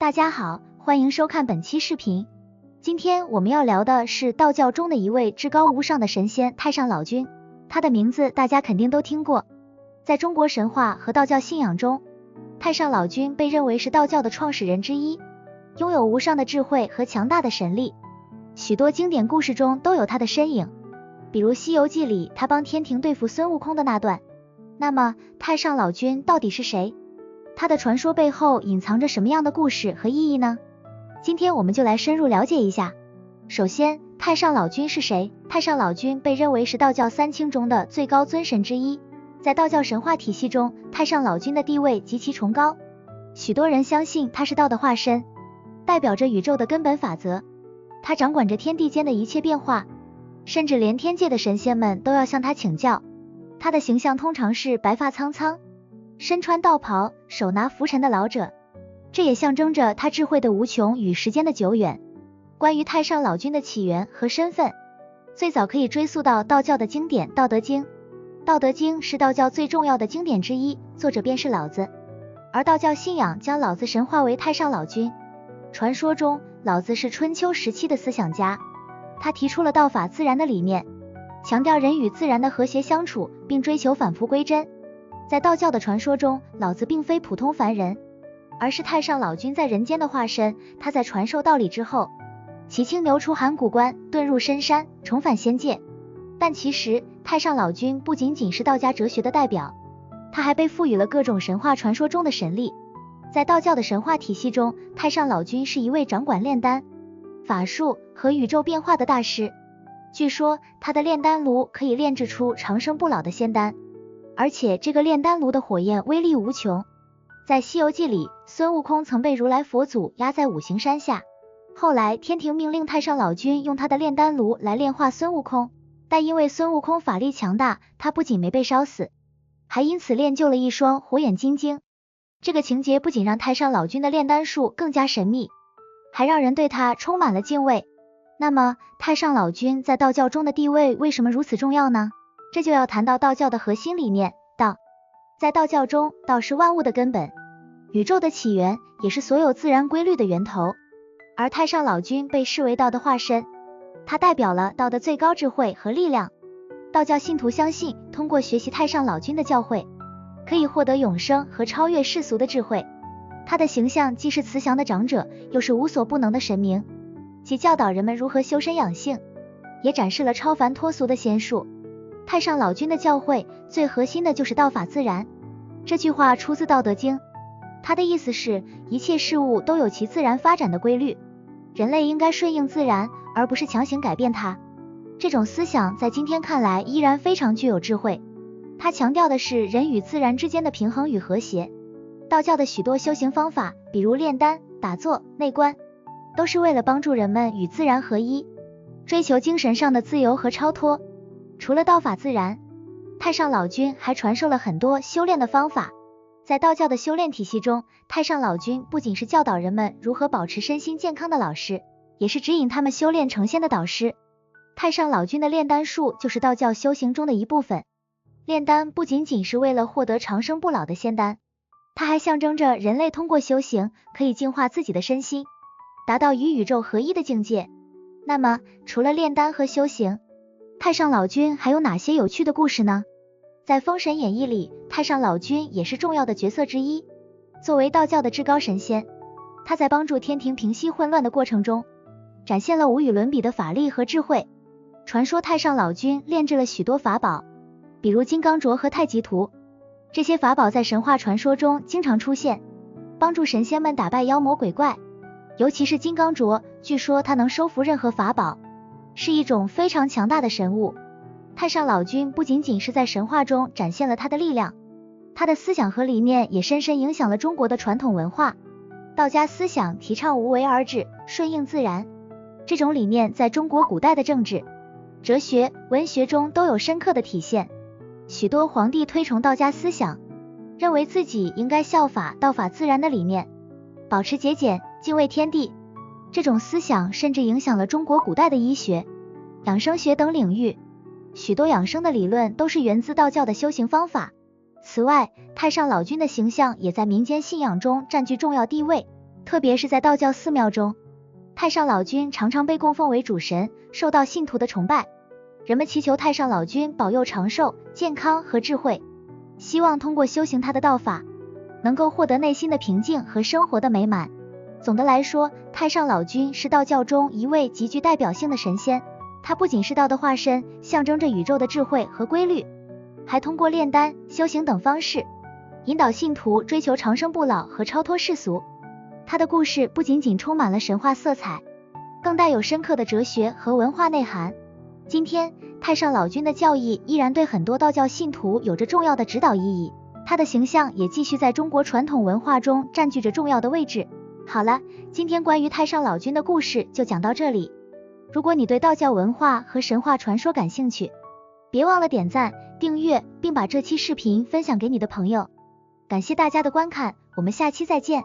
大家好，欢迎收看本期视频。今天我们要聊的是道教中的一位至高无上的神仙太上老君，他的名字大家肯定都听过。在中国神话和道教信仰中，太上老君被认为是道教的创始人之一，拥有无上的智慧和强大的神力，许多经典故事中都有他的身影，比如《西游记》里他帮天庭对付孙悟空的那段。那么太上老君到底是谁？他的传说背后隐藏着什么样的故事和意义呢？今天我们就来深入了解一下。首先，太上老君是谁？太上老君被认为是道教三清中的最高尊神之一，在道教神话体系中，太上老君的地位极其崇高，许多人相信他是道的化身，代表着宇宙的根本法则，他掌管着天地间的一切变化，甚至连天界的神仙们都要向他请教。他的形象通常是白发苍苍，身穿道袍，手拿拂尘的老者，这也象征着他智慧的无穷与时间的久远。关于太上老君的起源和身份，最早可以追溯到道教的经典《道德经》。《道德经》是道教最重要的经典之一，作者便是老子，而道教信仰将老子神化为太上老君。传说中，老子是春秋时期的思想家，他提出了道法自然的理念，强调人与自然的和谐相处，并追求返璞归真。在道教的传说中，老子并非普通凡人，而是太上老君在人间的化身。他在传授道理之后，骑青牛出函谷关，遁入深山，重返仙界。但其实太上老君不仅仅是道家哲学的代表，他还被赋予了各种神话传说中的神力。在道教的神话体系中，太上老君是一位掌管炼丹、法术和宇宙变化的大师。据说他的炼丹炉可以炼制出长生不老的仙丹，而且这个炼丹炉的火焰威力无穷。在《西游记》里，孙悟空曾被如来佛祖压在五行山下，后来天庭命令太上老君用他的炼丹炉来炼化孙悟空，但因为孙悟空法力强大，他不仅没被烧死，还因此练就了一双火眼金睛。这个情节不仅让太上老君的炼丹术更加神秘，还让人对他充满了敬畏。那么太上老君在道教中的地位为什么如此重要呢？这就要谈到道教的核心理念，道。在道教中，道是万物的根本，宇宙的起源，也是所有自然规律的源头。而太上老君被视为道的化身，他代表了道的最高智慧和力量。道教信徒相信，通过学习太上老君的教诲，可以获得永生和超越世俗的智慧。他的形象既是慈祥的长者，又是无所不能的神明，既教导人们如何修身养性，也展示了超凡脱俗的仙术。太上老君的教诲最核心的就是道法自然，这句话出自《道德经》，它的意思是一切事物都有其自然发展的规律，人类应该顺应自然，而不是强行改变它。这种思想在今天看来依然非常具有智慧，它强调的是人与自然之间的平衡与和谐。道教的许多修行方法，比如炼丹、打坐、内观，都是为了帮助人们与自然合一，追求精神上的自由和超脱。除了道法自然，太上老君还传授了很多修炼的方法。在道教的修炼体系中，太上老君不仅是教导人们如何保持身心健康的老师，也是指引他们修炼成仙的导师。太上老君的炼丹术就是道教修行中的一部分。炼丹不仅仅是为了获得长生不老的仙丹，它还象征着人类通过修行可以净化自己的身心，达到与宇宙合一的境界。那么除了炼丹和修行，太上老君还有哪些有趣的故事呢？在《封神演义》里，太上老君也是重要的角色之一。作为道教的至高神仙，他在帮助天庭平息混乱的过程中，展现了无与伦比的法力和智慧。传说太上老君炼制了许多法宝，比如金刚镯和太极图，这些法宝在神话传说中经常出现，帮助神仙们打败妖魔鬼怪。尤其是金刚镯，据说它能收服任何法宝，是一种非常强大的神物。太上老君不仅仅是在神话中展现了他的力量，他的思想和理念也深深影响了中国的传统文化。道家思想提倡无为而治，顺应自然，这种理念在中国古代的政治、哲学、文学中都有深刻的体现。许多皇帝推崇道家思想，认为自己应该效法道法自然的理念，保持节俭，敬畏天地。这种思想甚至影响了中国古代的医学、养生学等领域，许多养生的理论都是源自道教的修行方法。此外，太上老君的形象也在民间信仰中占据重要地位。特别是在道教寺庙中，太上老君常常被供奉为主神，受到信徒的崇拜。人们祈求太上老君保佑长寿、健康和智慧，希望通过修行他的道法，能够获得内心的平静和生活的美满。总的来说，太上老君是道教中一位极具代表性的神仙，他不仅是道的化身，象征着宇宙的智慧和规律，还通过炼丹、修行等方式，引导信徒追求长生不老和超脱世俗。他的故事不仅仅充满了神话色彩，更带有深刻的哲学和文化内涵。今天，太上老君的教义依然对很多道教信徒有着重要的指导意义，他的形象也继续在中国传统文化中占据着重要的位置。好了，今天关于太上老君的故事就讲到这里。如果你对道教文化和神话传说感兴趣，别忘了点赞、订阅，并把这期视频分享给你的朋友。感谢大家的观看，我们下期再见。